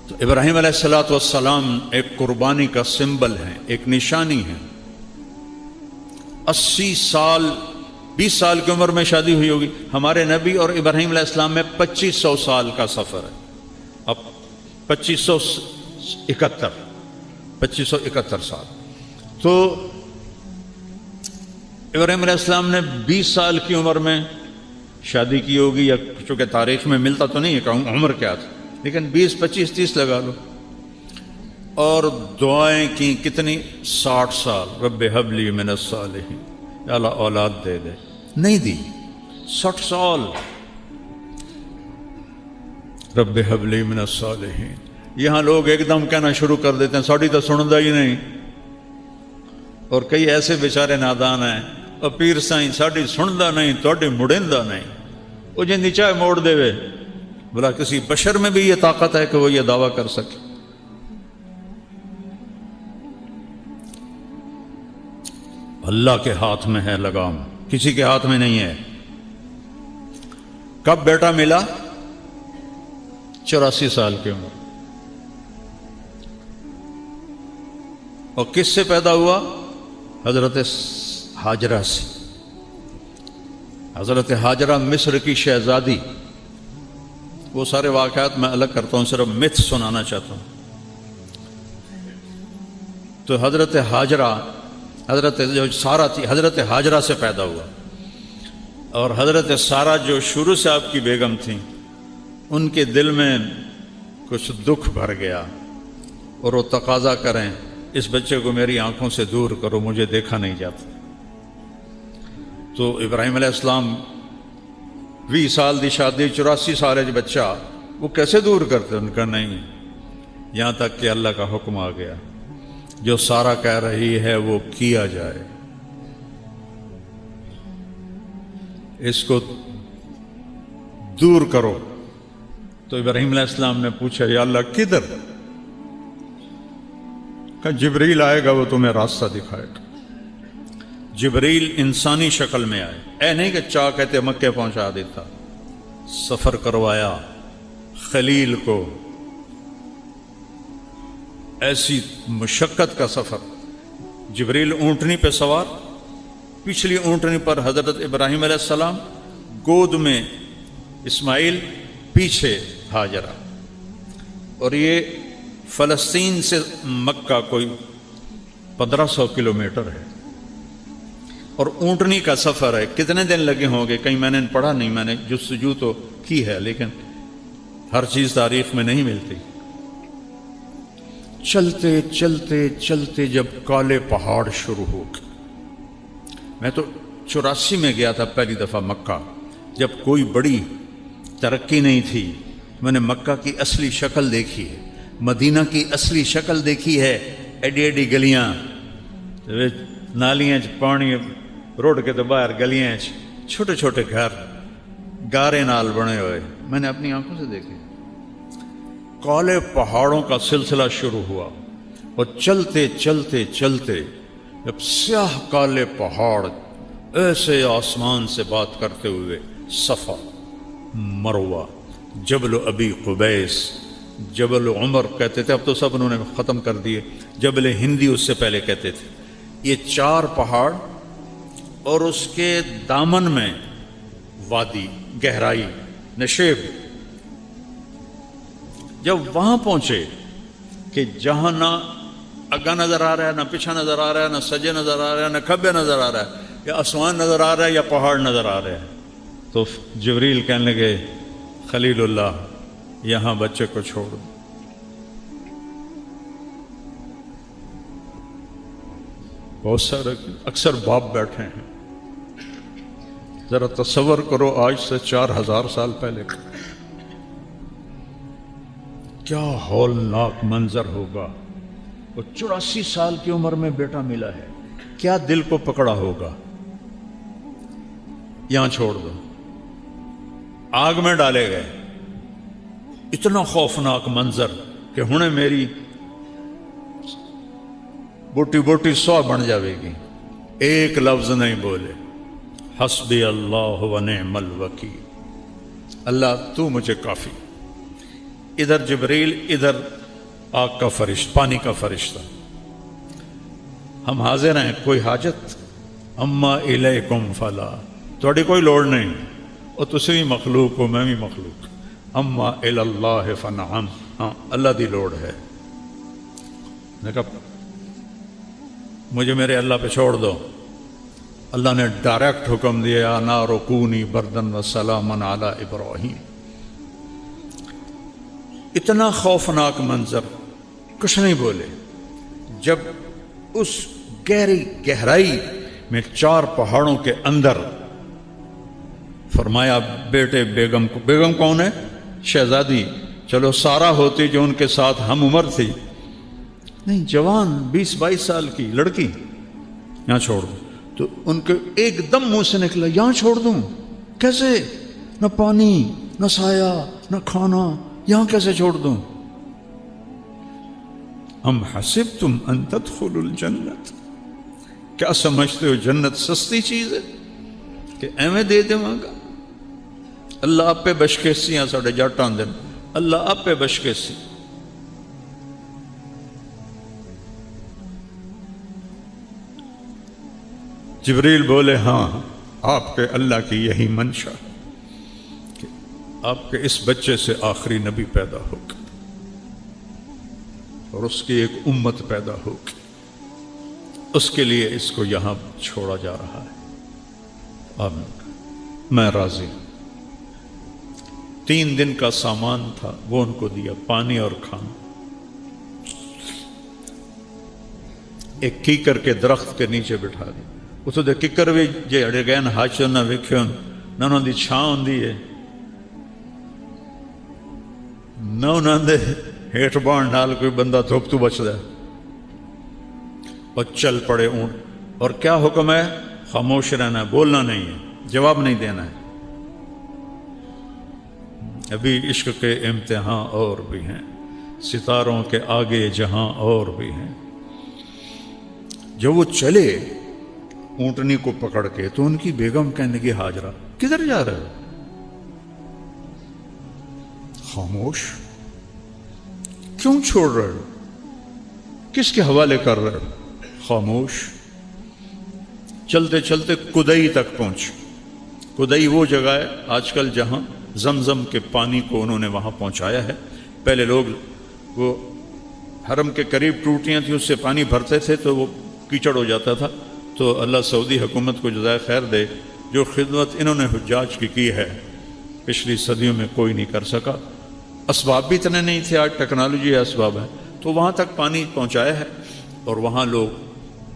تو ابراہیم علیہ الصلوۃ والسلام ایک قربانی کا سمبل ہے، ایک نشانی ہے۔ 80 سال 20 سال کی عمر میں شادی ہوئی ہوگی، ہمارے نبی اور ابراہیم علیہ السلام میں 2500 سال کا سفر ہے۔ اب 2571 سال، تو ابراہیم علیہ السلام نے 20 سال کی عمر میں شادی کی ہوگی، یا چونکہ تاریخ میں ملتا تو نہیں ہے کہ عمر کیا تھا، لیکن 20 25 30 لگا لو، اور دعائیں کی کتنی، 60 سال، رب ہب لی من الصالحین، یا اللہ اولاد دے دے، نہیں دی، 60 سال، رب ہب لی من الصالحین۔ یہاں لوگ ایک دم کہنا شروع کر دیتے ہیں ساڑی تو سندا ہی نہیں، اور کئی ایسے بیچارے نادان ہیں، اور پیر سائیں ساڑی سندا نہیں توڑی مڑیندا نہیں، وہ جن چاہے موڑ دے وے، بلا کسی بشر میں بھی یہ طاقت ہے کہ وہ یہ دعویٰ کر سکے؟ اللہ کے ہاتھ میں ہے لگام، کسی کے ہاتھ میں نہیں ہے۔ کب بیٹا ملا؟ 84 سال کی عمر، اور کس سے پیدا ہوا؟ حضرت ہاجرہ سے۔ حضرت ہاجرہ مصر کی شہزادی، وہ سارے واقعات میں الگ کرتا ہوں، صرف متھ سنانا چاہتا ہوں۔ تو حضرت ہاجرہ، حضرت جو سارہ تھی، حضرت ہاجرہ سے پیدا ہوا، اور حضرت سارہ جو شروع سے آپ کی بیگم تھیں، ان کے دل میں کچھ دکھ بھر گیا، اور وہ تقاضا کریں اس بچے کو میری آنکھوں سے دور کرو، مجھے دیکھا نہیں جاتا۔ تو ابراہیم علیہ السلام 20 سال دی شادی، 84 سال بچہ، وہ کیسے دور کرتے؟ ان کا نہیں، یہاں تک کہ اللہ کا حکم آ گیا، جو سارہ کہہ رہی ہے وہ کیا جائے، اس کو دور کرو۔ تو ابراہیم علیہ السلام نے پوچھا یا اللہ کدھر؟ کہ جبریل آئے گا، وہ تمہیں راستہ دکھائے گا۔ جبریل انسانی شکل میں آئے، اے نہیں کہ چاہ کہتے مکے پہنچا دیتا، سفر کروایا خلیل کو، ایسی مشقت کا سفر۔ جبریل اونٹنی پہ سوار، پچھلی اونٹنی پر حضرت ابراہیم علیہ السلام، گود میں اسماعیل، پیچھے ہاجرہ، اور یہ فلسطین سے مکہ کوئی 1500 کلومیٹر ہے، اور اونٹنی کا سفر ہے۔ کتنے دن لگے ہوں گے کہیں میں نے پڑھا نہیں، میں نے جستجو تو کی ہے لیکن ہر چیز تاریخ میں نہیں ملتی۔ چلتے چلتے چلتے جب کالے پہاڑ شروع ہو گئے، میں تو 84 میں گیا تھا پہلی دفعہ مکہ، جب کوئی بڑی ترقی نہیں تھی، میں نے مکہ کی اصلی شکل دیکھی ہے، مدینہ کی اصلی شکل دیکھی ہے، ایڈی ایڈی گلیاں، نالیاں پانی روڈ کے تو باہر گلیاں، چھوٹے چھوٹے گھر گارے نال بنے ہوئے، میں نے اپنی آنکھوں سے دیکھے۔ کالے پہاڑوں کا سلسلہ شروع ہوا، اور چلتے چلتے چلتے جب سیاہ کالے پہاڑ ایسے آسمان سے بات کرتے ہوئے، صفا، مروہ، جبل ابی قبیس، جبل عمر کہتے تھے، اب تو سب انہوں نے ختم کر دیے، جبل ہندی اس سے پہلے کہتے تھے۔ یہ 4 پہاڑ، اور اس کے دامن میں وادی، گہرائی، نشیب۔ جب وہاں پہنچے کہ جہاں نہ اگا نظر آ رہا ہے، نہ پیچھا نظر آ رہا ہے، نہ سجے نظر آ رہا ہے، نہ کھبے نظر آ رہا ہے، یا آسمان نظر آ رہا ہے یا پہاڑ نظر آ رہے ہیں، تو جبریل کہنے لگے خلیل اللہ یہاں بچے کو چھوڑ دو۔ بہت سارے اکثر باپ بیٹھے ہیں، ذرا تصور کرو آج سے 4000 سال پہلے کیا ہولناک منظر ہوگا۔ وہ 84 سال کی عمر میں بیٹا ملا ہے، کیا دل کو پکڑا ہوگا؟ یہاں چھوڑ دو، آگ میں ڈالے گئے، اتنا خوفناک منظر کہ ہنے میری بوٹی بوٹی 100 بن جاوے گی، ایک لفظ نہیں بولے، حسبی اللہ و نعم الوکیل، اللہ تو مجھے کافی۔ ادھر جبریل، ادھر آگ کا فرشتہ، پانی کا فرشتہ. ہم حاضر ہیں، کوئی حاجت؟ اما الیکم فلا، تھوڑی کوئی لوڑ نہیں، اور تسی بھی مخلوق ہو، میں بھی مخلوق. اما اللہ فنعم، ہاں اللہ دی لوڑ ہے. میں کہا مجھے میرے اللہ پہ چھوڑ دو. اللہ نے ڈائریکٹ حکم دیا یا نار کونی بردن و سلاما علی ابراہیم. اتنا خوفناک منظر، کچھ نہیں بولے. جب اس گہرائی میں 4 پہاڑوں کے اندر فرمایا بیٹے بیگم کو، بیگم کون ہے؟ شہزادی. چلو سارا ہوتی جو ان کے ساتھ ہم عمر تھی، نہیں جوان 20-22 سال کی لڑکی، یہاں چھوڑ دوں. تو ان کے ایک دم منہ سے نکلا یہاں چھوڑ دوں؟ کیسے؟ نہ پانی، نہ سایہ، نہ کھانا، یہاں کیسے چھوڑ دوں؟ ام حسبتم ان تدخلوا الجنت، کیا سمجھتے ہو جنت سستی چیز ہے کہ ایویں دے دے گا؟ اللہ آپ پہ بشکیسی ہیں ساڑھے جٹ آندن، اللہ آپ پہ بشکیسی. جبریل بولے ہاں آپ کے اللہ کی یہی منشا کہ آپ کے اس بچے سے آخری نبی پیدا ہوگا اور اس کی ایک امت پیدا ہوگی، اس کے لیے اس کو یہاں چھوڑا جا رہا ہے. آمین، میں راضی ہوں. 3 دن کا سامان تھا وہ ان کو دیا، پانی اور کھانا. ایک کیکر کے درخت کے نیچے بٹھا دی. اتو دے ککر بھی جے اڑے گئے ہاچو نہ ویکھن نہ انہوں دی چھاں ہوندی ہے، نہ انہوں دے ہیٹھ بان نال کوئی بندہ دھوپ تو بچدا ہے. اور چل پڑے اونٹ. اور کیا حکم ہے؟ خاموش رہنا ہے، بولنا نہیں ہے، جواب نہیں دینا ہے. ابھی عشق کے امتحان اور بھی ہیں، ستاروں کے آگے جہاں اور بھی ہیں. جب وہ چلے اونٹنی کو پکڑ کے تو ان کی بیگم کہنے لگی ہاجرہ کدھر جا رہے ہو؟ خاموش، کیوں چھوڑ رہے ہو؟ کس کے حوالے کر رہے ہو؟ خاموش. چلتے چلتے کدئی تک پہنچ. کدئی وہ جگہ ہے آج کل جہاں زمزم کے پانی کو انہوں نے وہاں پہنچایا ہے. پہلے لوگ وہ حرم کے قریب ٹوٹیاں تھیں، اس سے پانی بھرتے تھے تو وہ کیچڑ ہو جاتا تھا. تو اللہ سعودی حکومت کو جزائے خیر دے، جو خدمت انہوں نے حجاج کی ہے پچھلی صدیوں میں کوئی نہیں کر سکا. اسباب بھی اتنے نہیں تھے، آج ٹیکنالوجی اسباب ہے. تو وہاں تک پانی پہنچایا ہے اور وہاں لوگ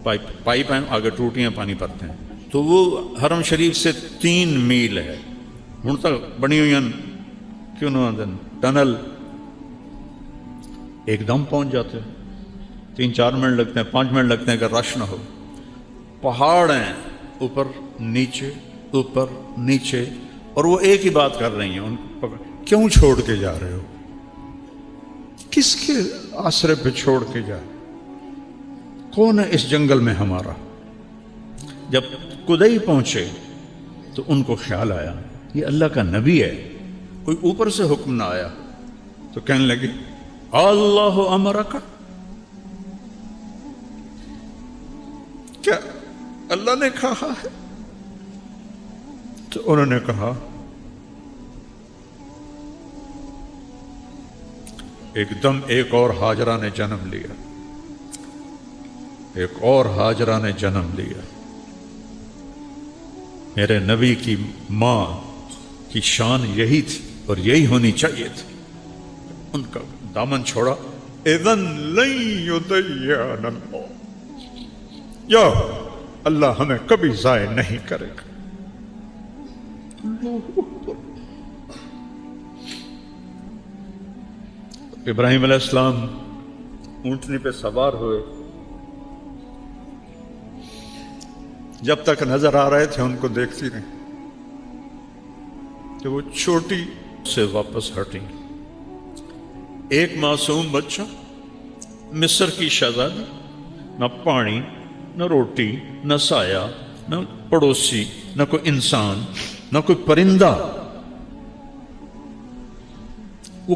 پائپ ہیں، آگے ٹوٹیاں پانی بھرتے ہیں. تو وہ حرم شریف سے 3 میل ہے ہوں تک بنی ہوئی کیوں نہ دن ٹنل. ایک دم پہنچ جاتے ہیں، 3-4 منٹ لگتے ہیں، 5 منٹ لگتے ہیں اگر رش نہ ہو. پہاڑ ہیں اوپر نیچے اوپر نیچے، اور وہ ایک ہی بات کر رہی ہیں ان کو کیوں چھوڑ کے جا رہے ہو؟ کس کے آسرے پہ چھوڑ کے جا رہے؟ کون ہے اس جنگل میں ہمارا؟ جب کدئی پہنچے تو ان کو خیال آیا یہ اللہ کا نبی ہے، کوئی اوپر سے حکم نہ آیا. تو کہنے لگے اللہ امرک، کیا اللہ نے کہا ہے؟ تو انہوں نے کہا ایک دم ایک اور ہاجرہ نے جنم لیا، ایک اور ہاجرہ نے جنم لیا. میرے نبی کی ماں کی شان یہی تھی اور یہی ہونی چاہیے تھی. ان کا دامن چھوڑا. اذن لن یضیعنا اللہ، یا اللہ ہمیں کبھی ضائع نہیں کرے گا. ابراہیم علیہ السلام اونٹنی پہ سوار ہوئے. جب تک نظر آ رہے تھے ان کو دیکھتی رہی کہ وہ چھوٹی سے واپس ہٹیں. ایک معصوم بچہ، مصر کی شہزادی، نہ پانی نہ روٹی نہ سایہ نہ پڑوسی نہ کوئی انسان نہ کوئی پرندہ. وہ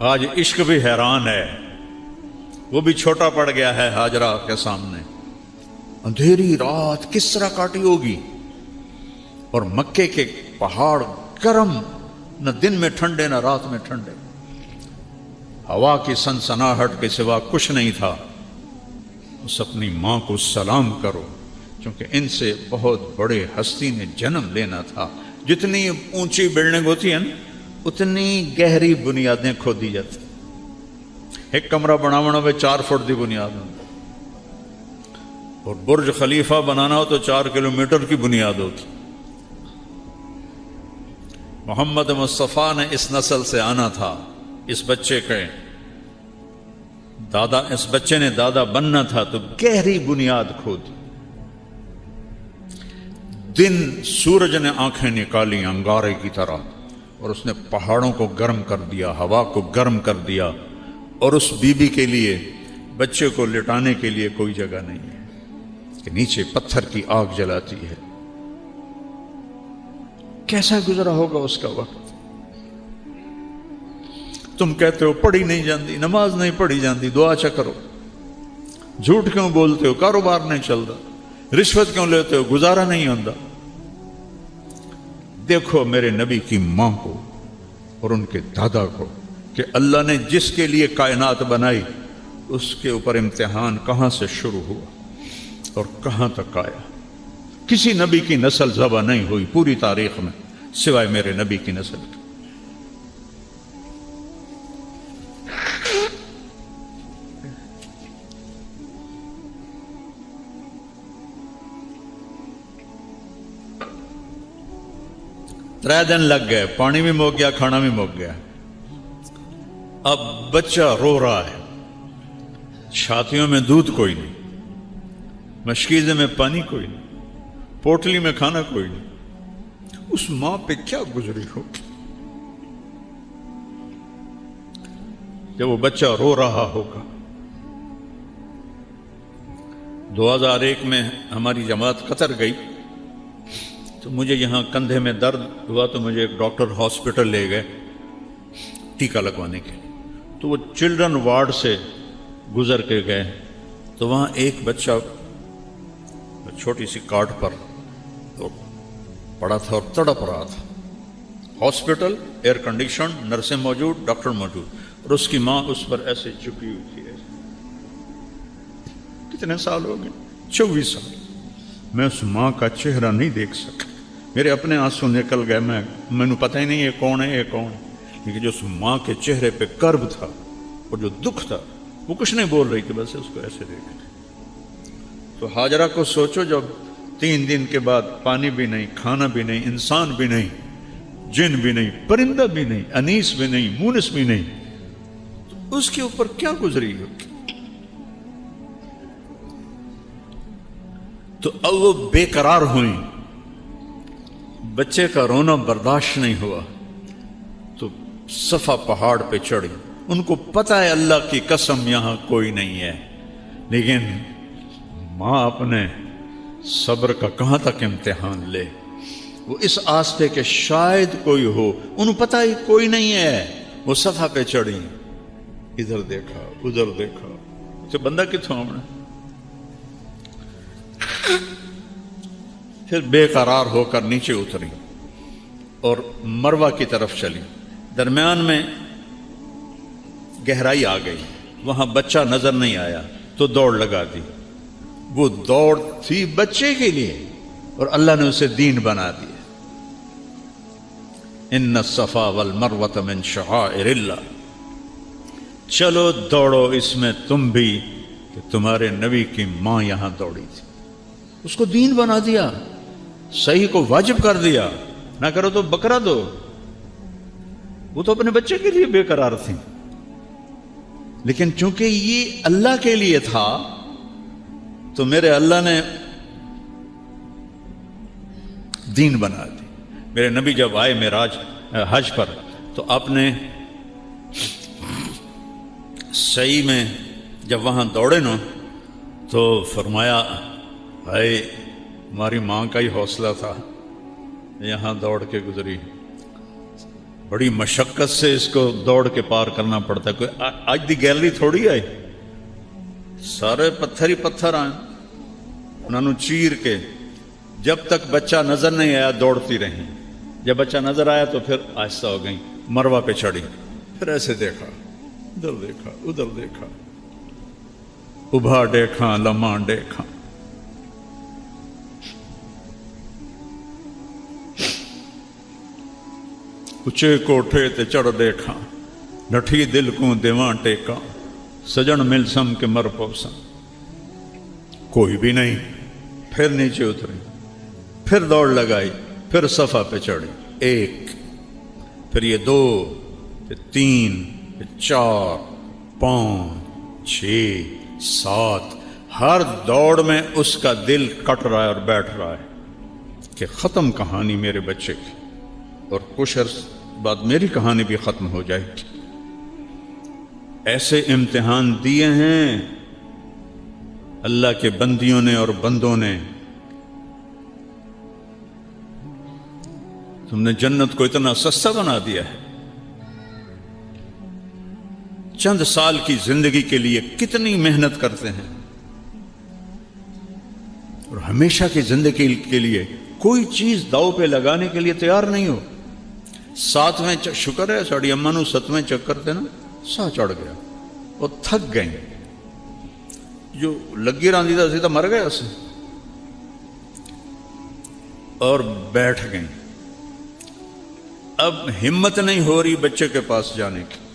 آج عشق بھی حیران ہے، وہ بھی چھوٹا پڑ گیا ہے ہاجرہ کے سامنے۔ اندھیری رات کس طرح کاٹی ہوگی، اور مکے کے پہاڑ گرم، نہ دن میں ٹھنڈے نہ رات میں ٹھنڈے، ہوا کی سنسناہٹ کے سوا کچھ نہیں تھا۔ اس اپنی ماں کو سلام کرو، کیونکہ ان سے بہت بڑے ہستی نے جنم لینا تھا۔ جتنی اونچی بلڈنگ ہوتی ہے نا، اتنی گہری بنیادیں کھودی جاتی۔ ایک کمرہ بناونا ہوئے 4 فٹ دی بنیاد ہوتی، اور برج خلیفہ بنانا ہو تو 4 کلومیٹر کی بنیاد ہوتی۔ محمد مصطفیٰ نے اس نسل سے آنا تھا، اس بچے نے دادا بننا تھا، تو گہری بنیاد کھودی۔ دن سورج نے آنکھیں نکالی انگارے کی طرح، اور اس نے پہاڑوں کو گرم کر دیا، ہوا کو گرم کر دیا، اور اس بی بی کے لیے، بچے کو لٹانے کے لیے کوئی جگہ نہیں ہے کہ نیچے پتھر کی آگ جلاتی ہے۔ کیسا گزرا ہوگا اس کا وقت؟ تم کہتے ہو پڑھی نہیں جاندی، نماز نہیں پڑھی جاندی، دعا چا کرو، جھوٹ کیوں بولتے ہو، کاروبار نہیں چلتا، رشوت کیوں لیتے ہو، گزارا نہیں ہوتا۔ دیکھو میرے نبی کی ماں کو اور ان کے دادا کو، کہ اللہ نے جس کے لیے کائنات بنائی اس کے اوپر امتحان کہاں سے شروع ہوا اور کہاں تک آیا۔ کسی نبی کی نسل ذبح نہیں ہوئی پوری تاریخ میں سوائے میرے نبی کی نسل کی۔ ترے دن لگ گئے، پانی بھی مک گیا، کھانا بھی مک گیا۔ اب بچہ رو رہا ہے، چھاتیوں میں دودھ کوئی نہیں، مشکیزے میں پانی کوئی نہیں، پوٹلی میں کھانا کوئی نہیں۔ اس ماں پہ کیا گزری ہوگی جب وہ بچہ رو رہا ہوگا۔ 2001 میں ہماری جماعت قطر گئی تو مجھے یہاں کندھے میں درد ہوا، تو مجھے ایک ڈاکٹر ہاسپٹل لے گئے ٹیکہ لگوانے کے لیے۔ تو وہ چلڈرن وارڈ سے گزر کے گئے، تو وہاں ایک بچہ چھوٹی سی کاٹ پر پڑا تھا اور تڑپ رہا تھا۔ ہاسپٹل ایئر کنڈیشن، نرسیں موجود، ڈاکٹر موجود، اور اس کی ماں اس پر ایسے جھکی ہوئی تھی۔ کتنے سال ہو گئے؟ 24 سال۔ میں اس ماں کا چہرہ نہیں دیکھ سکا، میرے اپنے آنسو نکل گئے، میں پتہ ہی نہیں یہ کون ہے، یہ کون ہے۔ لیکن جو اس ماں کے چہرے پہ کرب تھا اور جو دکھ تھا، وہ کچھ نہیں بول رہی تھی، بس اس کو ایسے دیکھ رہی۔ تو ہاجرہ کو سوچو، جب 3 دن کے بعد پانی بھی نہیں، کھانا بھی نہیں، انسان بھی نہیں، جن بھی نہیں، پرندہ بھی نہیں، انیس بھی نہیں، مونس بھی نہیں، تو اس کے اوپر کیا گزری ہوگی؟ تو اب وہ بے قرار ہوئیں، بچے کا رونا برداشت نہیں ہوا، تو صفا پہاڑ پہ چڑھی۔ ان کو پتہ ہے اللہ کی قسم یہاں کوئی نہیں ہے، لیکن ماں اپنے صبر کا کہاں تک امتحان لے۔ وہ اس آس پہ کہ شاید کوئی ہو، انہوں پتہ ہی کوئی نہیں ہے، وہ صفا پہ چڑھی، ادھر دیکھا ادھر دیکھا، تو بندہ کتوں آمنا۔ پھر بے قرار ہو کر نیچے اتری اور مروہ کی طرف چلی۔ درمیان میں گہرائی آ گئی، وہاں بچہ نظر نہیں آیا، تو دوڑ لگا دی۔ وہ دوڑ تھی بچے کے لیے، اور اللہ نے اسے دین بنا دیا۔ ان الصفا والمروہ من شعائر اللہ، چلو دوڑو اس میں تم بھی، کہ تمہارے نبی کی ماں یہاں دوڑی تھی، اس کو دین بنا دیا، صحیح کو واجب کر دیا، نہ کرو تو بکرا دو۔ وہ تو اپنے بچے کے لیے بے قرار تھی، لیکن چونکہ یہ اللہ کے لیے تھا، تو میرے اللہ نے دین بنا دی۔ میرے نبی جب آئے معراج حج پر، تو آپ نے صحیح میں جب وہاں دوڑے نا، تو فرمایا بھائی ہماری ماں کا ہی حوصلہ تھا، یہاں دوڑ کے گزری۔ بڑی مشقت سے اس کو دوڑ کے پار کرنا پڑتا ہے. کوئی آج دی گیلری تھوڑی آئی, سارے پتھر ہی پتھر آئے, انہوں نے چیر کے جب تک بچہ نظر نہیں آیا دوڑتی رہی. جب بچہ نظر آیا تو پھر آہستہ ہو گئی, مروہ پہ چڑھی, پھر ایسے دیکھا, ادھر دیکھا, ادھر دیکھا, ابھا دیکھا, لمحہ دیکھا. اچے کوٹھے تے چڑھ دیکھا, نٹھی دل کو دیواں ٹیکا, سجن مل سم کے مر پوسا. کوئی بھی نہیں. پھر نیچے اتری, پھر دوڑ لگائی, پھر صفحہ پہ چڑھی. 1, پھر یہ 2, پھر 3, پھر 4, 5, 6, 7. ہر دوڑ میں اس کا دل کٹ رہا ہے اور بیٹھ رہا ہے کہ ختم کہانی میرے بچے کی, اور کچھ عرص بعد میری کہانی بھی ختم ہو جائے گی. ایسے امتحان دیے ہیں اللہ کے بندیوں نے اور بندوں نے. تم نے جنت کو اتنا سستا بنا دیا ہے. چند سال کی زندگی کے لیے کتنی محنت کرتے ہیں, اور ہمیشہ کی زندگی کے لیے کوئی چیز داؤ پہ لگانے کے لیے تیار نہیں ہو. 7ویں شکر ہے ساڑی اماں نو 7ویں چکر تے نا سا چڑھ گیا, وہ تھک گئیں, جو لگی راندی تھا سیدھا مر گیا اسے, اور بیٹھ گئیں. اب ہمت نہیں ہو رہی بچے کے پاس جانے کی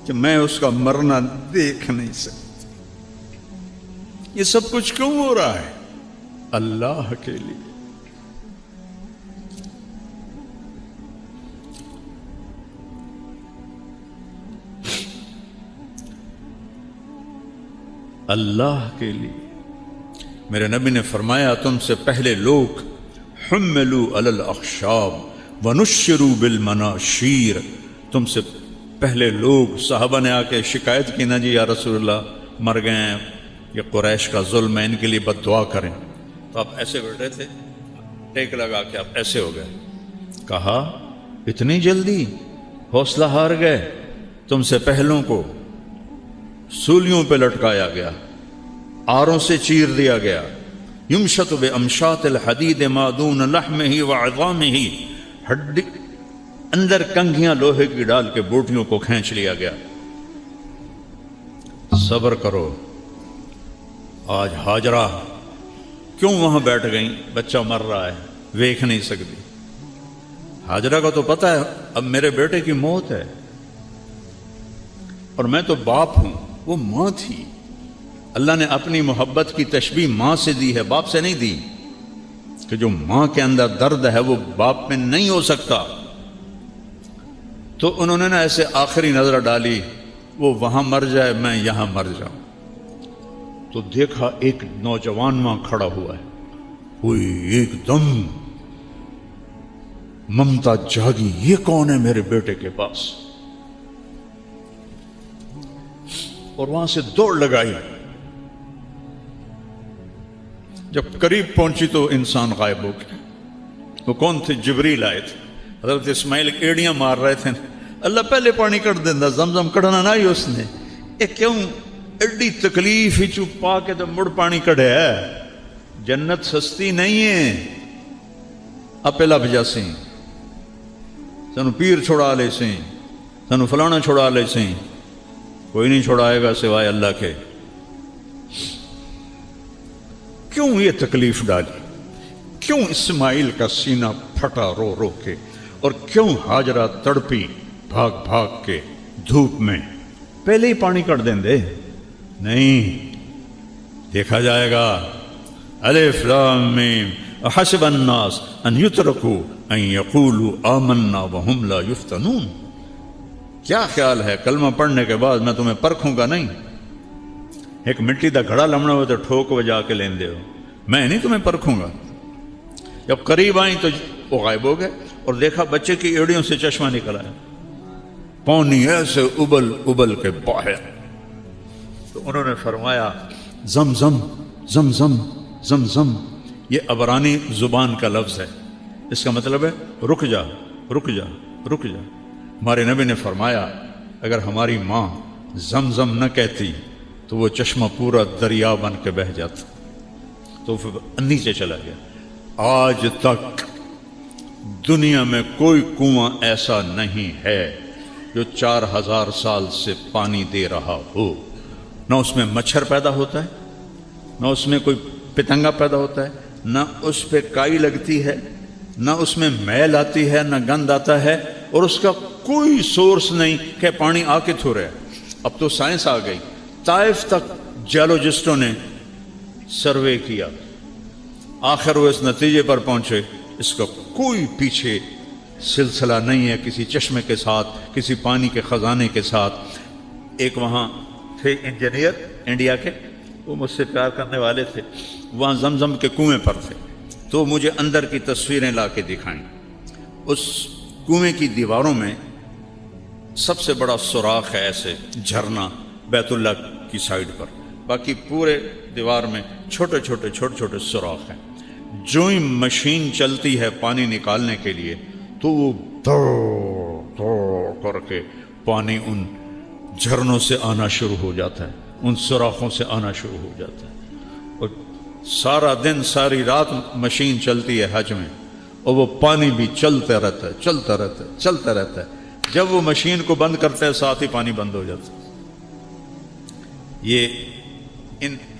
کہ میں اس کا مرنا دیکھ نہیں سکتی. یہ سب کچھ کیوں ہو رہا ہے؟ اللہ کے لیے. اللہ کے لیے. میرے نبی نے فرمایا تم سے پہلے لوگ حملوا علی الاخشاب ونشروا بالمناشیر. تم سے پہلے لوگ, صحابہ نے آ کے شکایت کی, نا جی یا رسول اللہ مر گئے ہیں, یہ قریش کا ظلم ہے, ان کے لیے بد دعا کریں. تو آپ ایسے بیٹھے تھے, ٹیک لگا کے آپ ایسے ہو گئے. کہا اتنی جلدی حوصلہ ہار گئے؟ تم سے پہلوں کو سولیوں پہ لٹکایا گیا, آروں سے چیر دیا گیا. یمشط بامشاط الحدید ما دون لحمہ وعظامہ, ہڈی اندر کنگھیاں لوہے کی ڈال کے بوٹیوں کو کھینچ لیا گیا. صبر کرو. آج ہاجرہ کیوں وہاں بیٹھ گئیں؟ بچہ مر رہا ہے, دیکھ نہیں سکتی. ہاجرہ کا تو پتہ ہے اب میرے بیٹے کی موت ہے, اور میں تو باپ ہوں, وہ ماں تھی. اللہ نے اپنی محبت کی تشبیہ ماں سے دی ہے, باپ سے نہیں دی, کہ جو ماں کے اندر درد ہے وہ باپ میں نہیں ہو سکتا. تو انہوں نے نا ایسے آخری نظر ڈالی, وہ وہاں مر جائے میں یہاں مر جاؤں. تو دیکھا ایک نوجوان ماں کھڑا ہوا ہے, ہوئی ایک دم ممتا جاگی, یہ کون ہے میرے بیٹے کے پاس, اور وہاں سے دوڑ لگائی. جب قریب پہنچی تو انسان غائب ہو گیا. وہ کون تھے؟ جبریل آئے تھے. حضرت اسماعیل ایڑیاں مار رہے تھے, اللہ پہلے پانی کٹ دینا, زمزم کڑنا نہ ہی اس نے, کیوں ایڈی تکلیف ہی چپ پا کے تو مڑ پانی کڑے ہے. جنت سستی نہیں ہے. اپے لب جاسی, سانو پیر چھوڑا لے سی, سانو فلانا چھوڑا لے سی, کوئی نہیں چھوڑائے گا سوائے اللہ کے. کیوں یہ تکلیف ڈالی؟ کیوں اسماعیل کا سینہ پھٹا رو رو کے, اور کیوں ہاجرہ تڑپی بھاگ بھاگ کے دھوپ میں؟ پہلے ہی پانی کر دیں دے نہیں, دیکھا جائے گا. الف لام میم احسب الناس ان یترکوا ان یقولوا آمنا وهم لا یفتنون. کیا خیال ہے کلمہ پڑھنے کے بعد میں تمہیں پرکھوں گا نہیں؟ ایک مٹی دا گھڑا لمنا ہو تو ٹھوک بجا کے لین دے ہو, میں نہیں تمہیں پرکھوں گا. جب قریب آئیں تو وہ غائب ہو گئے, اور دیکھا بچے کی ایڑیوں سے چشمہ نکل آیا, پانی ایسے ابل ابل کے باہر. تو انہوں نے فرمایا زمزم زمزم زمزم. یہ عبرانی زبان کا لفظ ہے, اس کا مطلب ہے رک جا, رک جا رک جا. ہمارے نبی نے فرمایا اگر ہماری ماں زمزم نہ کہتی تو وہ چشمہ پورا دریا بن کے بہہ جاتا. تو پھر نیچے چلا گیا. آج تک دنیا میں کوئی کنواں ایسا نہیں ہے جو 4000 سال سے پانی دے رہا ہو. نہ اس میں مچھر پیدا ہوتا ہے، نہ اس میں کوئی پتنگا پیدا ہوتا ہے، نہ اس پہ کائی لگتی ہے، نہ اس میں میل آتی ہے، نہ گند آتا ہے، اور اس کا کوئی سورس نہیں کہ پانی آ کے تھو رہا ہے. اب تو سائنس آ گئی. طائف تک جیولوجسٹوں نے سروے کیا، آخر وہ اس نتیجے پر پہنچے اس کا کوئی پیچھے سلسلہ نہیں ہے کسی چشمے کے ساتھ، کسی پانی کے خزانے کے ساتھ. ایک وہاں تھے انجینئر انڈیا کے، وہ مجھ سے پیار کرنے والے تھے، وہاں زمزم کے کنویں پر تھے، تو مجھے اندر کی تصویریں لا کے دکھائیں. اس کنویں کی دیواروں میں سب سے بڑا سوراخ ہے، ایسے جھرنا بیت اللہ کی سائڈ پر، باقی پورے دیوار میں چھوٹے چھوٹے سوراخ ہیں. جو ہی مشین چلتی ہے پانی نکالنے کے لیے تو وہ دوڑ کر کے پانی ان جھرنوں سے آنا شروع ہو جاتا ہے، ان سوراخوں سے آنا شروع ہو جاتا ہے. اور سارا دن ساری رات مشین چلتی ہے حج میں، اور وہ پانی بھی چلتا رہتا ہے. جب وہ مشین کو بند کرتا ہے ساتھ ہی پانی بند ہو جاتا ہے. یہ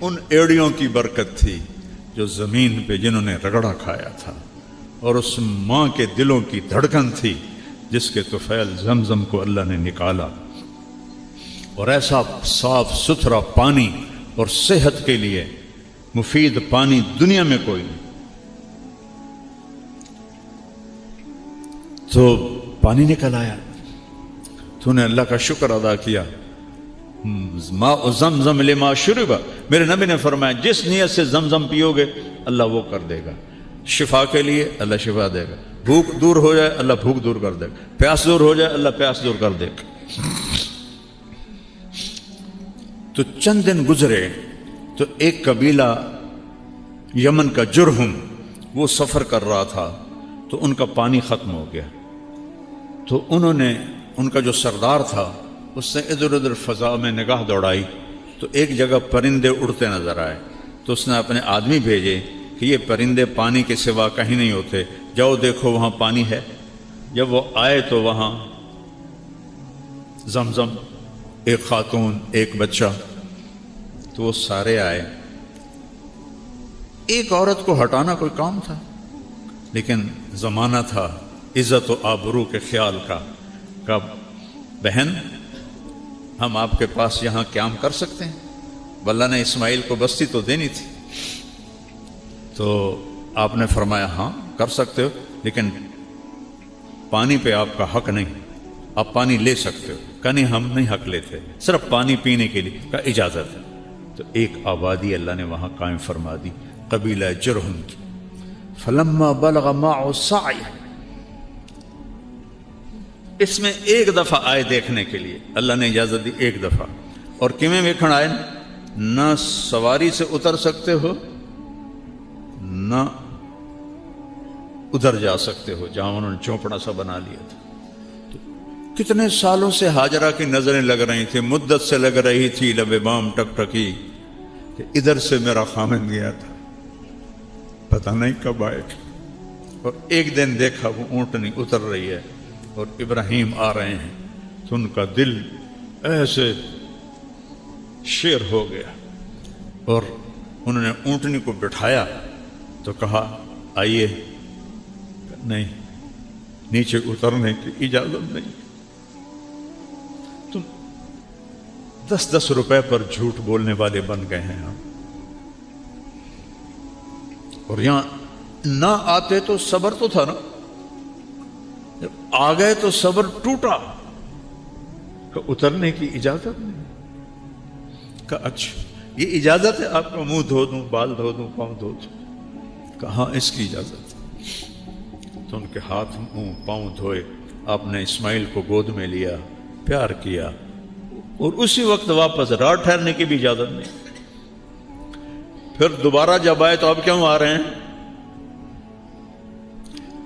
ان ایڑیوں کی برکت تھی جو زمین پہ جنہوں نے رگڑا کھایا تھا، اور اس ماں کے دلوں کی دھڑکن تھی جس کے طفیل زمزم کو اللہ نے نکالا. اور ایسا صاف ستھرا پانی اور صحت کے لیے مفید پانی دنیا میں کوئی نہیں. تو پانی نکل آیا، تو نے اللہ کا شکر ادا کیا. ماء زمزم لما شرب، میرے نبی نے فرمایا جس نیت سے زمزم پیو گے اللہ وہ کر دے گا. شفا کے لیے اللہ شفا دے گا، بھوک دور ہو جائے اللہ بھوک دور کر دے گا، پیاس دور ہو جائے اللہ پیاس دور کر دے گا. تو چند دن گزرے تو ایک قبیلہ یمن کا جرہم وہ سفر کر رہا تھا، تو ان کا پانی ختم ہو گیا. تو انہوں نے، ان کا جو سردار تھا اس نے ادھر ادھر فضا میں نگاہ دوڑائی تو ایک جگہ پرندے اڑتے نظر آئے. تو اس نے اپنے آدمی بھیجے کہ یہ پرندے پانی کے سوا کہیں نہیں ہوتے، جاؤ دیکھو وہاں پانی ہے. جب وہ آئے تو وہاں زمزم، ایک خاتون، ایک بچہ، تو وہ سارے آئے. ایک عورت کو ہٹانا کوئی کام تھا، لیکن زمانہ تھا عزت و آبرو کے خیال کا. کہ بہن ہم آپ کے پاس یہاں قیام کر سکتے ہیں؟ اللہ نے اسماعیل کو بستی تو دینی تھی. تو آپ نے فرمایا ہاں کر سکتے ہو، لیکن پانی پہ آپ کا حق نہیں، آپ پانی لے سکتے ہو. کہ نہیں ہم نہیں حق لیتے، صرف پانی پینے کے لیے کا اجازت ہے. تو ایک آبادی اللہ نے وہاں قائم فرما دی، قبیلہ جرہم کی. فلما بلغ معه السعی، اس میں ایک دفعہ آئے دیکھنے کے لیے اللہ نے اجازت دی، ایک دفعہ. اور کیویں ویکھن آئے، نہ سواری سے اتر سکتے ہو نہ ادھر جا سکتے ہو جہاں انہوں نے چوپڑا سا بنا لیا تھا. تو کتنے سالوں سے ہاجرہ کی نظریں لگ رہی تھی، مدت سے لگ رہی تھی، لب بام ٹک ٹکی کہ ادھر سے میرا خامن گیا تھا، پتہ نہیں کب آئے. اور ایک دن دیکھا وہ اونٹنی اتر رہی ہے اور ابراہیم آ رہے ہیں، تو ان کا دل ایسے شیر ہو گیا. اور انہوں نے اونٹنی کو بٹھایا تو کہا آئیے. نہیں، نیچے اترنے کی اجازت نہیں. تم 10 روپے پر جھوٹ بولنے والے بن گئے ہیں ہم. اور یہاں نہ آتے تو صبر تو تھا نا، آ گئے تو صبر ٹوٹا کہ اترنے کی اجازت نہیں. کہ اچھا یہ اجازت ہے آپ کا منہ دھو دوں، بال دھو دوں، پاؤں دھو دوں؟ کہاں اس کی اجازت ہے. تو ان کے ہاتھ منہ پاؤں دھوئے، آپ نے اسماعیل کو گود میں لیا، پیار کیا، اور اسی وقت واپس رات ٹھہرنے کی بھی اجازت نہیں. پھر دوبارہ جب آئے تو اب کیوں آ رہے ہیں؟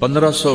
1500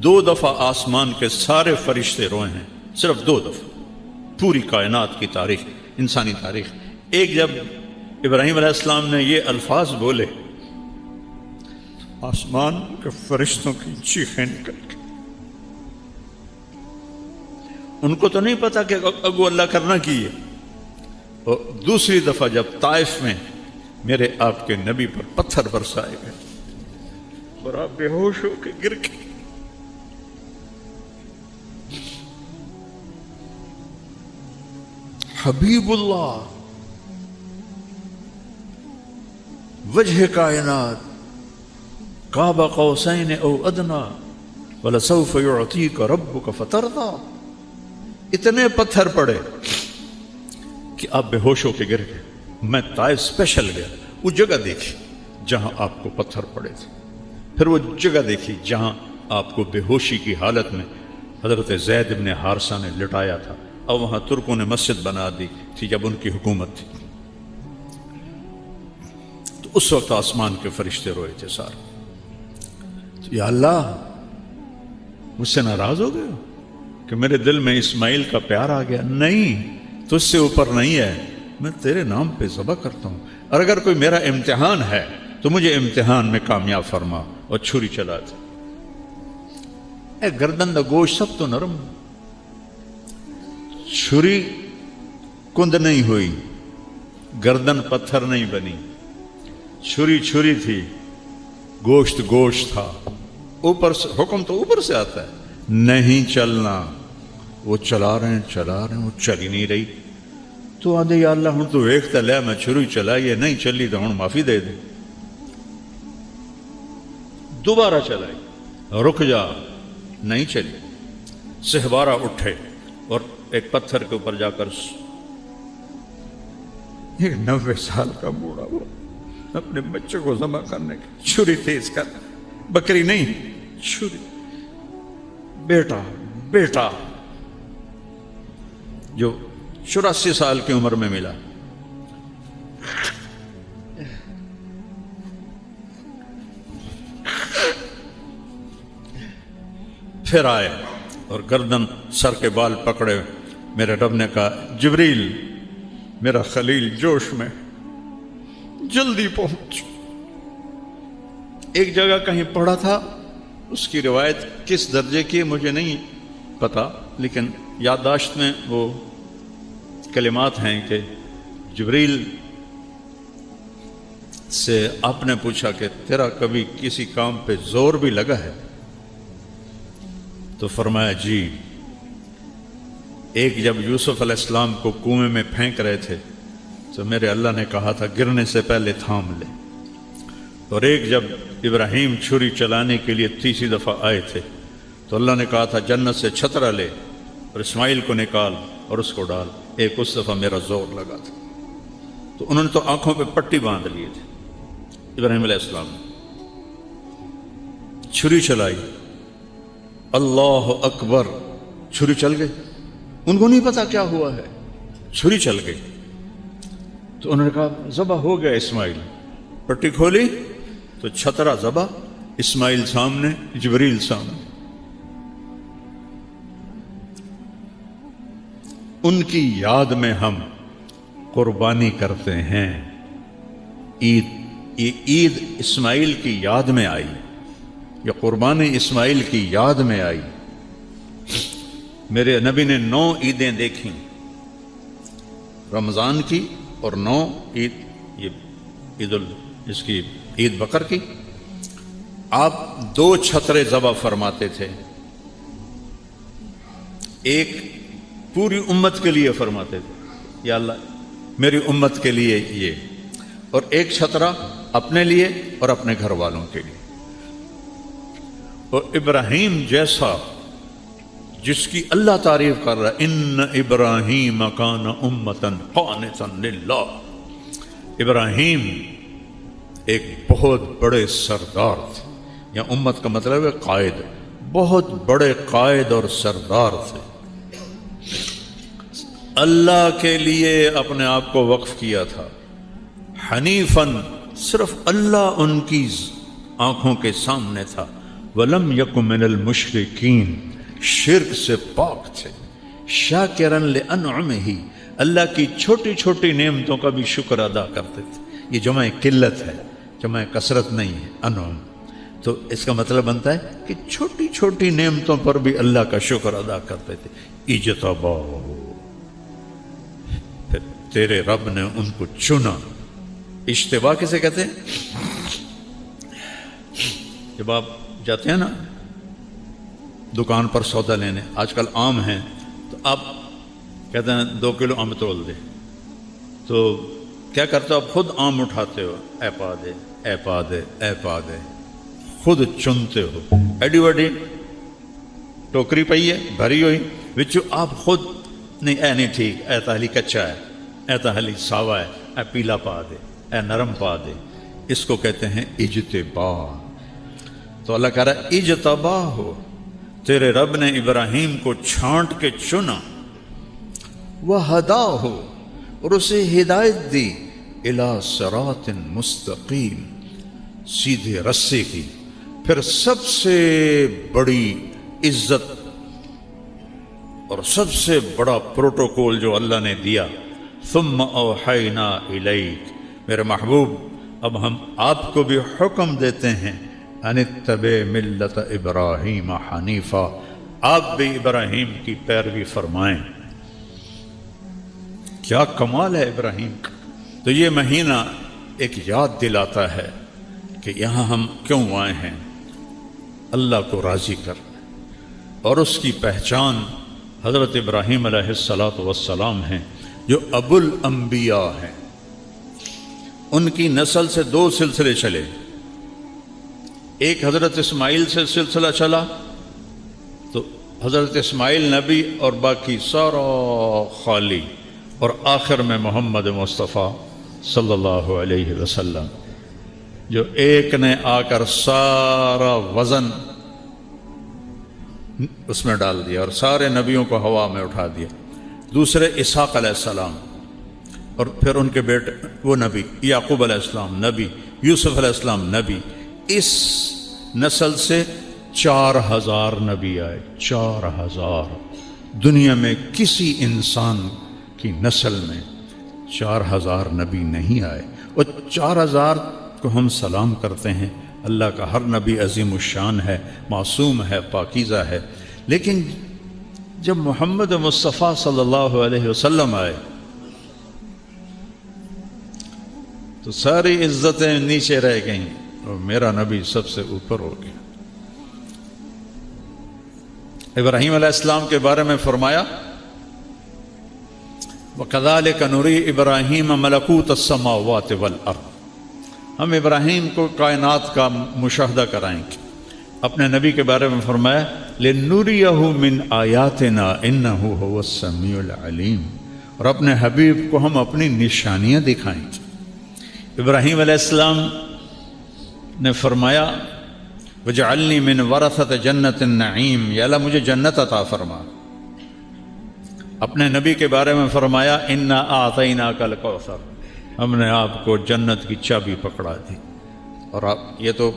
2 دفعہ آسمان کے سارے فرشتے روئے ہیں، صرف 2 دفعہ پوری کائنات کی تاریخ، انسانی تاریخ۔ ایک جب ابراہیم علیہ السلام نے یہ الفاظ بولے، آسمان کے فرشتوں کی چیخیں نکل گئی۔ ان کو تو نہیں پتا کہ اگو اللہ کرنا کی ہے۔ اور دوسری دفعہ جب طائف میں میرے آپ کے نبی پر پتھر برسائے گئے اور آپ بے ہوش ہو کے گر گئے۔ حبیب اللہ، وجہ کائنات، قاب قوسین او ادنا ولسوف یعطیک ربک فترضی، اتنے پتھر پڑے کہ آپ بے ہوش ہو کے گر گئے۔ میں طائف اسپیشل گیا، وہ جگہ دیکھی جہاں آپ کو پتھر پڑے تھے، پھر وہ جگہ دیکھی جہاں آپ کو بے ہوشی کی حالت میں حضرت زید بن حارثہ نے لٹایا تھا، اور وہاں ترکوں نے مسجد بنا دی تھی جب ان کی حکومت تھی۔ تو اس وقت آسمان کے فرشتے روئے تھے سارے۔ تو یا اللہ، مجھ سے ناراض ہو گئے ہو کہ میرے دل میں اسماعیل کا پیار آ گیا؟ نہیں، تو اس سے اوپر نہیں ہے، میں تیرے نام پہ ذبح کرتا ہوں، اور اگر کوئی میرا امتحان ہے تو مجھے امتحان میں کامیاب فرما۔ اور چھری چلا تھا، اے گردن دا گوشت سب تو نرم، چھری کند نہیں ہوئی، گردن پتھر نہیں بنی، چھری چھری تھی، گوشت گوشت تھا۔ اوپر سے حکم تو اوپر سے آتا ہے، نہیں چلنا۔ وہ چلا رہے ہیں، وہ چل ہی نہیں رہی۔ تو آدھے یا اللہ ہوں تو ویکھتا لیا، میں چھری چلائی ہے، نہیں چلی تو ہوں معافی دے دے۔ دوبارہ چلائی، رک جا، نہیں چلی۔ سہوارہ اٹھے اور ایک پتھر کے اوپر جا کر ایک 90 سال کا بوڑھا وہ اپنے بچے کو ذبح کرنے کی چھری تیز کر، بکری نہیں، چھری، بیٹا بیٹا، جو 84 سال کی عمر میں ملا۔ پھر آئے اور گردن سر کے بال پکڑے، میرے رب نے کہا جبریل میرا خلیل جوش میں، جلدی پہنچ۔ ایک جگہ کہیں پڑھا تھا، اس کی روایت کس درجے کی مجھے نہیں پتا، لیکن یادداشت میں وہ کلمات ہیں کہ جبریل سے آپ نے پوچھا کہ تیرا کبھی کسی کام پہ زور بھی لگا ہے؟ تو فرمایا جی، ایک جب یوسف علیہ السلام کو کنویں میں پھینک رہے تھے تو میرے اللہ نے کہا تھا گرنے سے پہلے تھام لے، اور ایک جب ابراہیم چھری چلانے کے لیے 30 دفعہ آئے تھے تو اللہ نے کہا تھا جنت سے چھترا لے اور اسماعیل کو نکال اور اس کو ڈال، ایک اس دفعہ میرا زور لگا تھا۔ تو انہوں نے تو آنکھوں پہ پٹی باندھ لیے تھے ابراہیم علیہ السلام نے، چھری چلائی، اللہ اکبر، چھری چل گئی، ان کو نہیں پتا کیا ہوا ہے، چھری چل گئی۔ تو انہوں نے کہا ذبح ہو گیا اسماعیل، پٹی کھولی تو چھترا ذبح، اسماعیل سامنے، جبریل سامنے۔ ان کی یاد میں ہم قربانی کرتے ہیں۔ عید، یہ عید اسماعیل کی یاد میں آئی، یہ قربانی اسماعیل کی یاد میں آئی۔ میرے نبی نے 9 عیدیں دیکھیں، رمضان کی اور 9 عید، یہ اس کی عید بقر کی۔ آپ 2 چھترے ذبح فرماتے تھے، ایک پوری امت کے لیے فرماتے تھے یا اللہ میری امت کے لیے یہ، اور ایک چھترا اپنے لیے اور اپنے گھر والوں کے لیے۔ اور ابراہیم جیسا جس کی اللہ تعریف کر رہا ہے، ان ابراہیم کان امتن قانتا للہ، ابراہیم ایک بہت بڑے سردار تھے، یا امت کا مطلب ہے قائد، بہت بڑے قائد اور سردار تھے، اللہ کے لیے اپنے آپ کو وقف کیا تھا، حنیفاً، صرف اللہ ان کی آنکھوں کے سامنے تھا، ولم یکن من المشرکین، شرک سے پاک تھے، شاکرن لانعمہ، اللہ کی چھوٹی چھوٹی نعمتوں کا بھی شکر ادا کرتے تھے۔ یہ جمع قلت ہے، جمع کثرت نہیں ہے، انعم۔ تو اس کا مطلب بنتا ہے کہ چھوٹی چھوٹی نعمتوں پر بھی اللہ کا شکر ادا کرتے تھے۔ اجتباہ، پھر تیرے رب نے ان کو چنا۔ اجتباء کسے کہتے ہیں؟ جب آپ جاتے ہیں نا دکان پر سودا لینے، آج کل آم ہیں، تو آپ کہتے ہیں 2 کلو آم تول دے، تو کیا کرتے ہو آپ؟ خود آم اٹھاتے ہو، اے پا دے، اے پا دے، اے پا دے، خود چنتے ہو۔ ایڈی وڈی ٹوکری پئی ہے بھری ہوئی، وچوں آپ خود نہیں، اے نہیں ٹھیک، اے تاہلی کچا ہے، اے تاہلی ساوا ہے، اے پیلا پا دے، اے نرم پا دے۔ اس کو کہتے ہیں اجتباء۔ تو اللہ کہہ رہا ہے اجتباہ ہو، تیرے رب نے ابراہیم کو چھانٹ کے چنا، وہدا ہو، اور اسے ہدایت دی، الی صراط مستقیم، سیدھے رستے کی۔ پھر سب سے بڑی عزت اور سب سے بڑا پروٹوکول جو اللہ نے دیا، ثم اوحینا الیک، میرے محبوب اب ہم آپ کو بھی حکم دیتے ہیں، ان اتبع ملت ابراہیم حنیفا، آپ بھی ابراہیم کی پیروی فرمائیں۔ کیا کمال ہے ابراہیم کا۔ تو یہ مہینہ ایک یاد دلاتا ہے کہ یہاں ہم کیوں آئے ہیں، اللہ کو راضی کرنا، اور اس کی پہچان حضرت ابراہیم علیہ السلام ہیں جو ابو الانبیاء ہیں۔ ان کی نسل سے 2 سلسلے چلے، ایک حضرت اسماعیل سے سلسلہ چلا، تو حضرت اسماعیل نبی اور باقی سارا خالی، اور آخر میں محمد مصطفیٰ صلی اللہ علیہ وسلم، جو ایک نے آ کر سارا وزن اس میں ڈال دیا اور سارے نبیوں کو ہوا میں اٹھا دیا۔ دوسرے اسحاق علیہ السلام، اور پھر ان کے بیٹے وہ نبی، یعقوب علیہ السلام نبی، یوسف علیہ السلام نبی۔ اس نسل سے 4000 نبی آئے، 4000۔ دنیا میں کسی انسان کی نسل میں 4000 نبی نہیں آئے، اور 4000 کو ہم سلام کرتے ہیں۔ اللہ کا ہر نبی عظیم الشان ہے، معصوم ہے، پاکیزہ ہے، لیکن جب محمد مصطفیٰ صلی اللہ علیہ وسلم آئے تو ساری عزتیں نیچے رہ گئیں اور میرا نبی سب سے اوپر ہو گیا۔ ابراہیم علیہ السلام کے بارے میں فرمایا، وَكَذَلِكَ نُرِي إِبْرَاهِيمَ مَلَكُوتَ السَّمَاوَاتِ وَالْأَرْضِ، ہم ابراہیم کو کائنات کا مشاہدہ کرائیں گے۔ اپنے نبی کے بارے میں فرمایا، لِنُرِيَهُ مِنْ آيَاتِنَا إِنَّهُ هُوَ السَّمِيعُ الْعَلِيمُ، اور اپنے حبیب کو ہم اپنی نشانیاں دکھائیں گے۔ ابراہیم علیہ السلام نے فرمایا، وَجَعَلْنِي مِنْ وَرَثَةِ جَنَّةِ النَّعِيمِ، یا اللہ مجھے جنت عطا فرما۔ اپنے نبی کے بارے میں فرمایا، اِنَّا أَعْطَيْنَاكَ الْكَوْثَرَ، ہم نے آپ کو جنت کی چابی پکڑا دی، اور آپ یہ تو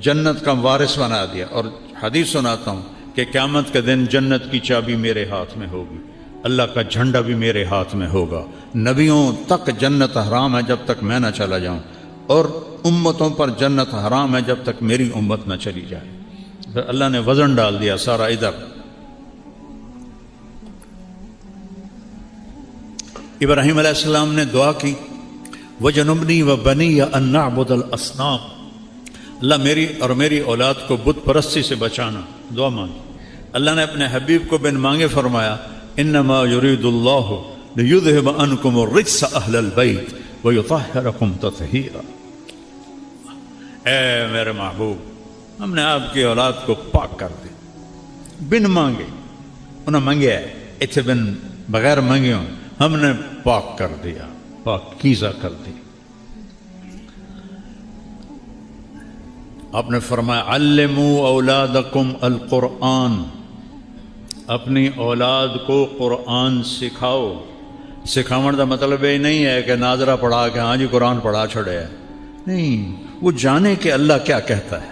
جنت کا وارث بنا دیا۔ اور حدیث سناتا ہوں کہ قیامت کے دن جنت کی چابی میرے ہاتھ میں ہوگی، اللہ کا جھنڈا بھی میرے ہاتھ میں ہوگا۔ نبیوں تک جنت حرام ہے جب تک میں نہ چلا جاؤں، اور امتوں پر جنت حرام ہے جب تک میری امت نہ چلی جائے۔ پھر اللہ نے وزن ڈال دیا سارا ادھر۔ ابراہیم علیہ السلام نے دعا کی، وَجَنُبْنِي وَبَنِيَّ أَن نَعْبُدَ الْأَصْنَامَ، اللہ میری اور میری اولاد کو بت پرستی سے بچانا، دعا مانگی۔ اللہ نے اپنے حبیب کو بن مانگے فرمایا، إِنَّمَا يُرِيدُ اللَّهُ لِيُذْهِبَ عَنْكُمُ الرِّجْسَ أَهْلَ الْبَيْتِ وَيُطَهِّرَكُمْ تَطْهِيرًا، اے میرے محبوب ہم نے آپ کی اولاد کو پاک کر دی، بن مانگے، انہوں مانگے ہے اتنے بن بغیر مانگے ہوں، ہم نے پاک کر دیا، پاکیزہ کر دی۔ آپ نے فرمایا، علموا اولادکم القرآن، اپنی اولاد کو قرآن سکھاؤ۔ سکھاؤن کا مطلب یہ نہیں ہے کہ ناظرہ پڑھا کے ہاں جی قرآن پڑھا چھڑے ہے، نہیں، وہ جانے کہ اللہ کیا کہتا ہے،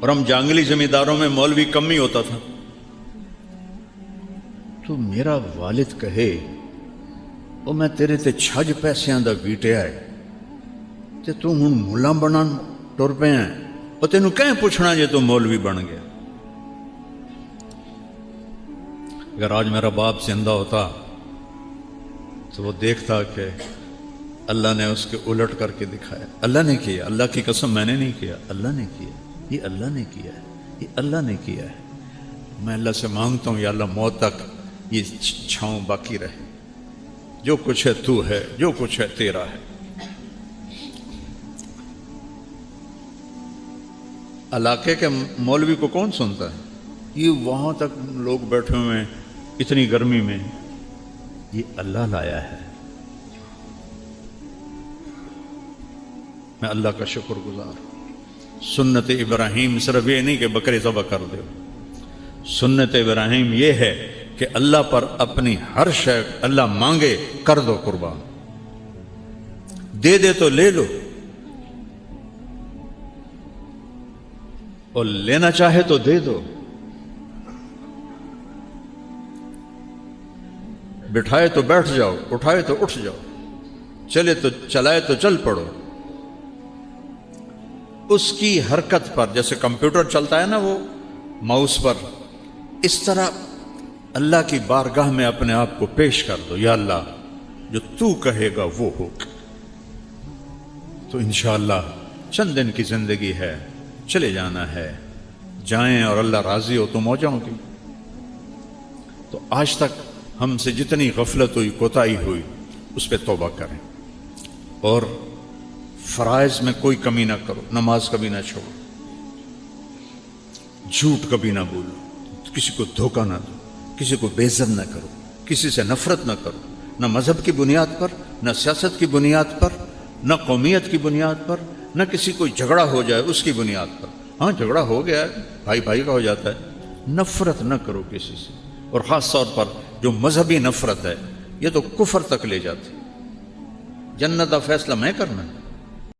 اور ہم جانگلی زمینداروں میں مولوی کم ہی ہوتا تھا. تو میرا والد کہے وہ میں تیرے تے چھج پیسیاں دا ویٹیا ہے تے تو ہن ملا بنن ٹر پے ہیں اور تینوں کہیں پوچھنا جے تو مولوی بن گیا. اگر آج میرا باپ زندہ ہوتا تو وہ دیکھتا کہ اللہ نے اس کے الٹ کر کے دکھایا. اللہ نے کیا, اللہ کی قسم میں نے نہیں کیا, اللہ نے کیا, یہ اللہ نے کیا ہے, یہ اللہ نے کیا ہے. میں اللہ سے مانگتا ہوں یا اللہ موت تک یہ چھاؤں باقی رہے. جو کچھ ہے تو ہے, جو کچھ ہے تیرا ہے. علاقے کے مولوی کو کون سنتا ہے؟ یہ وہاں تک لوگ بیٹھے ہوئے ہیں اتنی گرمی میں, یہ اللہ لایا ہے. میں اللہ کا شکر گزار ہوں. سنت ابراہیم صرف یہ نہیں کہ بکرے ذبح کر دو. سنت ابراہیم یہ ہے کہ اللہ پر اپنی ہر شے اللہ مانگے کر دو قربان, دے دے تو لے لو, اور لینا چاہے تو دے دو, بٹھائے تو بیٹھ جاؤ, اٹھائے تو اٹھ جاؤ, چلے تو چلائے تو چل پڑو. اس کی حرکت پر, جیسے کمپیوٹر چلتا ہے نا وہ ماؤس پر, اس طرح اللہ کی بارگاہ میں اپنے آپ کو پیش کر دو. یا اللہ جو تو کہے گا وہ ہوگا. تو انشاءاللہ چند دن کی زندگی ہے, چلے جانا ہے, جائیں اور اللہ راضی ہو تو موجوں کی. تو آج تک ہم سے جتنی غفلت ہوئی, کوتاہی ہوئی, اس پہ توبہ کریں. اور فرائض میں کوئی کمی نہ کرو, نماز کبھی نہ چھوڑو, جھوٹ کبھی نہ بولو, کسی کو دھوکہ نہ دو, کسی کو بے عزت نہ کرو, کسی سے نفرت نہ کرو, نہ مذہب کی بنیاد پر, نہ سیاست کی بنیاد پر, نہ قومیت کی بنیاد پر, نہ کسی کوئی جھگڑا ہو جائے اس کی بنیاد پر. ہاں جھگڑا ہو گیا ہے, بھائی بھائی کا ہو جاتا ہے, نفرت نہ کرو کسی سے. اور خاص طور پر جو مذہبی نفرت ہے یہ تو کفر تک لے جاتی. جنت کا فیصلہ میں کرنا ہے,